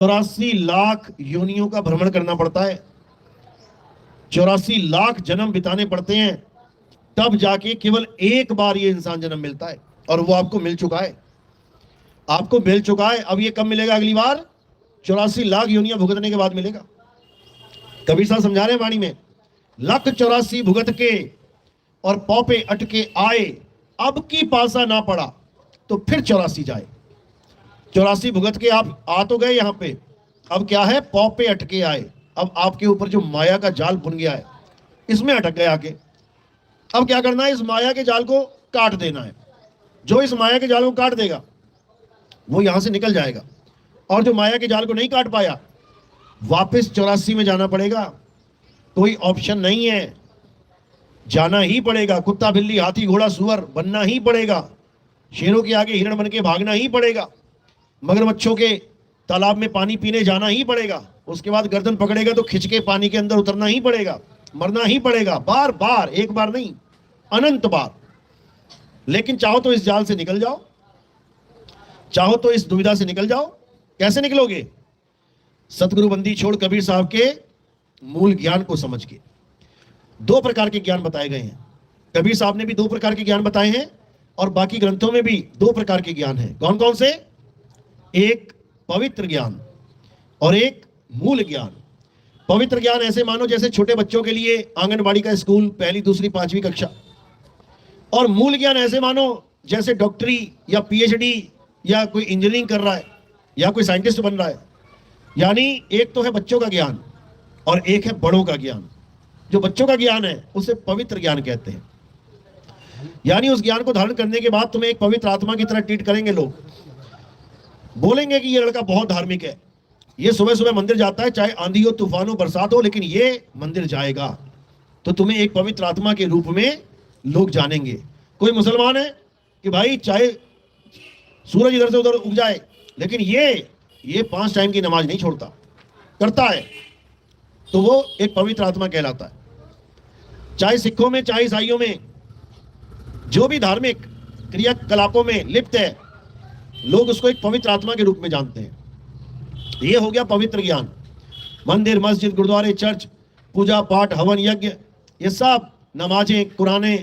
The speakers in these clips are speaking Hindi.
84 लाख योनियों का भ्रमण करना पड़ता है, 84 लाख जन्म बिताने पड़ते हैं, तब जाके केवल एक बार ये इंसान जन्म मिलता है। और वो आपको मिल चुका है, आपको मिल चुका है। अब ये कब मिलेगा? अगली बार 84 लाख योनियां भुगतने के बाद मिलेगा। कबीर साहब समझा रहे हैं वाणी में, लख 84 भुगत के और पौपे अटके आए, अब की पासा ना पड़ा तो फिर 84 जाए। 84 भुगत के आप आ तो गए यहां पे, अब क्या है? पौपे अटके आए। अब आपके ऊपर जो माया का जाल बुन गया है, इसमें अटक गए आके। अब क्या करना है? इस माया के जाल को काट देना है। जो इस माया के जाल को काट देगा वो यहां से निकल जाएगा, और जो माया के जाल को नहीं काट पाया, वापस 84 में जाना पड़ेगा। कोई ऑप्शन नहीं है, जाना ही पड़ेगा। कुत्ता बिल्ली हाथी घोड़ा सुअर बनना ही पड़ेगा, शेरों के आगे हिरण बन के भागना ही पड़ेगा, मगरमच्छों के तालाब में पानी पीने जाना ही पड़ेगा, उसके बाद गर्दन पकड़ेगा तो खिंच के पानी के अंदर उतरना ही पड़ेगा, मरना ही पड़ेगा, बार बार, एक बार नहीं, अनंत बार। लेकिन चाहो तो इस जाल से निकल जाओ, चाहो तो इस दुविधा से निकल जाओ। कैसे निकलोगे? सतगुरु बंदी छोड़ कबीर साहब के मूल ज्ञान को समझ के। 2 प्रकार के ज्ञान बताए गए हैं, कबीर साहब ने भी 2 प्रकार के ज्ञान बताए हैं, और बाकी ग्रंथों में भी 2 प्रकार के ज्ञान हैं। कौन कौन से? एक पवित्र ज्ञान और एक मूल ज्ञान। पवित्र ज्ञान ऐसे मानो जैसे छोटे बच्चों के लिए आंगनबाड़ी का स्कूल, पहली दूसरी पांचवी कक्षा। और मूल ज्ञान ऐसे मानो जैसे डॉक्टरी या पीएचडी या कोई इंजीनियरिंग कर रहा है या कोई साइंटिस्ट बन रहा है। यानी एक तो है बच्चों का ज्ञान और एक है बड़ों का ज्ञान। जो बच्चों का ज्ञान है उसे पवित्र ज्ञान कहते हैं। यानी उस ज्ञान को धारण करने के बाद तुम्हें एक पवित्र आत्मा की तरह ट्रीट करेंगे लोग। बोलेंगे कि ये लड़का बहुत धार्मिक है, ये सुबह सुबह मंदिर जाता है, चाहे आंधी हो तूफान हो बरसात हो, लेकिन ये मंदिर जाएगा। तो तुम्हें एक पवित्र आत्मा के रूप में लोग जानेंगे। कोई मुसलमान है कि भाई चाहे सूरज इधर से उधर उग जाए, लेकिन ये 5 टाइम की नमाज नहीं छोड़ता, करता है, तो वो एक पवित्र आत्मा कहलाता है। चाहे सिखों में चाहे ईसाइयों में, जो भी धार्मिक क्रियाकलापों में लिप्त है, लोग उसको एक पवित्र आत्मा के रूप में जानते हैं। ये हो गया पवित्र ज्ञान। मंदिर मस्जिद गुरुद्वारे चर्च, पूजा पाठ हवन यज्ञ, ये सब नमाजें कुराने,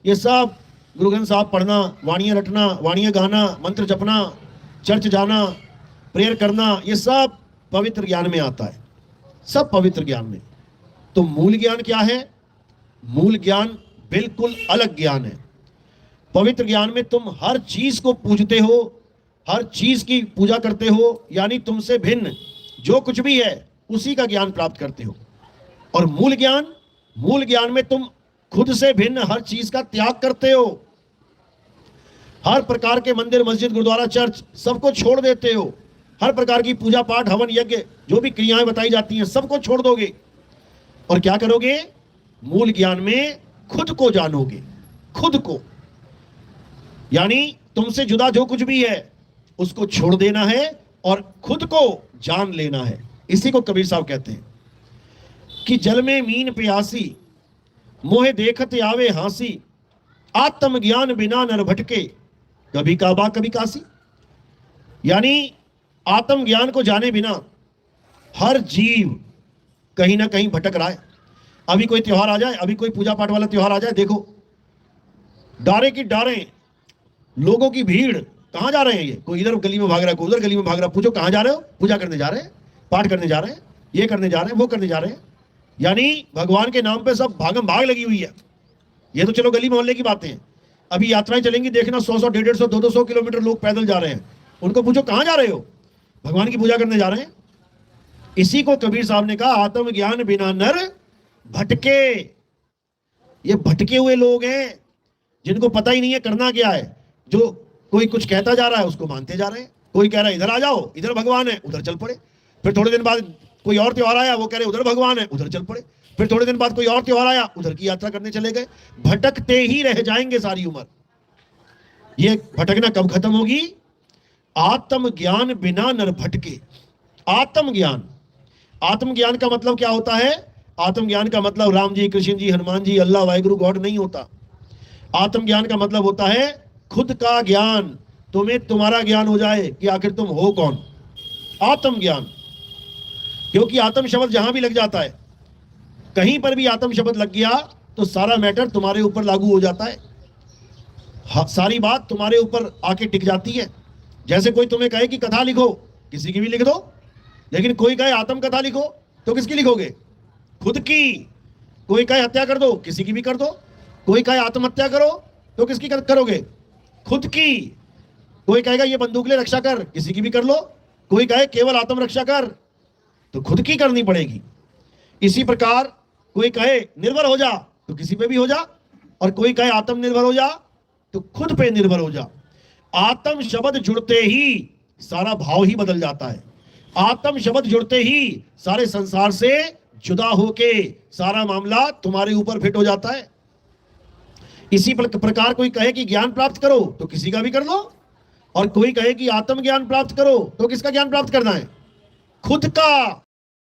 ये सब गुरु ग्रंथ साहब पढ़ना, वाणियाँ रटना, वाणियाँ गाना, मंत्र जपना, चर्च जाना, प्रेयर करना, ये सब पवित्र ज्ञान में आता है, सब पवित्र ज्ञान में। तो मूल ज्ञान क्या है? मूल ज्ञान बिल्कुल अलग ज्ञान है। पवित्र ज्ञान में तुम हर चीज को पूजते हो, हर चीज की पूजा करते हो, यानी तुमसे भिन्न जो कुछ भी है उसी का ज्ञान प्राप्त करते हो। और मूल ज्ञान में तुम खुद से भिन्न हर चीज का त्याग करते हो। हर प्रकार के मंदिर मस्जिद गुरुद्वारा चर्च सबको छोड़ देते हो। हर प्रकार की पूजा पाठ हवन यज्ञ जो भी क्रियाएं बताई जाती हैं सबको छोड़ दोगे। और क्या करोगे? मूल ज्ञान में खुद को जानोगे, खुद को। यानी तुमसे जुदा जो कुछ भी है उसको छोड़ देना है और खुद को जान लेना है। इसी को कबीर साहब कहते हैं कि जल में मीन प्यासी, मोहे देखत आवे हांसी, आत्म ज्ञान बिना नर भटके, कभी काबा कभी काशी। यानी आत्म ज्ञान को जाने बिना हर जीव कहीं ना कहीं भटक रहा है। अभी कोई त्योहार आ जाए, अभी कोई पूजा पाठ वाला त्योहार आ जाए, देखो डारे की डारे लोगों की भीड़, कहां जा रहे हैं ये? कोई इधर गली में भाग रहा है, कोई उधर गली में भाग रहा है। पूछो कहां जा रहे हो? पूजा करने जा रहे हैं, पाठ करने जा रहे हैं, ये करने जा रहे हैं, वो करने जा रहे हैं। यानी भगवान के नाम पे सब भागम भाग लगी हुई है। ये तो चलो गली मोहल्ले की बातें हैं, अभी यात्राएं चलेंगी, देखना 100-100, 150-100, 200 किलोमीटर लोग पैदल जा रहे हैं। उनको पूछो कहां जा रहे हो? भगवान की पूजा करने जा रहे हैं। इसी को कबीर साहब ने कहा, आत्म ज्ञान बिना नर भटके। ये भटके हुए लोग हैं जिनको पता ही नहीं है करना क्या है। जो कोई कुछ कहता जा रहा है उसको मानते जा रहे हैं। कोई कह रहा है इधर आ जाओ, इधर भगवान है, उधर चल पड़े। फिर थोड़े दिन बाद कोई और त्योहार आया, वो कह रहे उधर भगवान है, उधर चल पड़े। फिर थोड़े दिन बाद कोई और त्योहार आया, उधर की यात्रा करने चले गए। भटकते ही रह जाएंगे सारी उम्र। ये भटकना कब खत्म होगी? आत्म ज्ञान बिना नर भटके। आत्म ज्ञान का मतलब क्या होता है? आत्म ज्ञान का मतलब राम जी, कृष्ण जी, हनुमान जी, अल्लाह, वाहिगुरु, गॉड नहीं होता। आत्म ज्ञान का मतलब होता है खुद का ज्ञान। तुम्हें तुम्हारा ज्ञान हो जाए कि आखिर तुम हो कौन। आत्म ज्ञान। क्योंकि आत्म शब्द जहां भी लग जाता है, कहीं पर भी आत्म शब्द लग गया तो सारा मैटर तुम्हारे ऊपर लागू हो जाता है, सारी बात तुम्हारे ऊपर आके टिक जाती है। जैसे कोई तुम्हें कहे कि कथा लिखो, किसी की भी लिख दो, लेकिन कोई कहे आत्म कथा लिखो तो किसकी लिखोगे? खुद की। कोई कहे हत्या कर दो, किसी की भी कर दो। कोई कहे आत्महत्या करो तो किसकी करोगे? खुद की। कोई कहेगा ये बंदूक ले रक्षा कर, किसी की भी कर लो। कोई कहे केवल आत्म रक्षा कर, तो खुद की करनी पड़ेगी। इसी प्रकार कोई कहे निर्भर हो जा तो किसी पे भी हो जा, और कोई कहे आत्मनिर्भर हो जा तो खुद पे निर्भर हो जा। आत्म शब्द जुड़ते ही सारा भाव ही बदल जाता है। आत्म शब्द जुड़ते ही सारे संसार से जुदा होके सारा मामला तुम्हारे ऊपर फिट हो जाता है। इसी प्रकार कोई कहे कि ज्ञान प्राप्त करो तो किसी का भी कर लो, और कोई कहे कि आत्म ज्ञान प्राप्त करो तो किसका ज्ञान प्राप्त करना है? खुद का।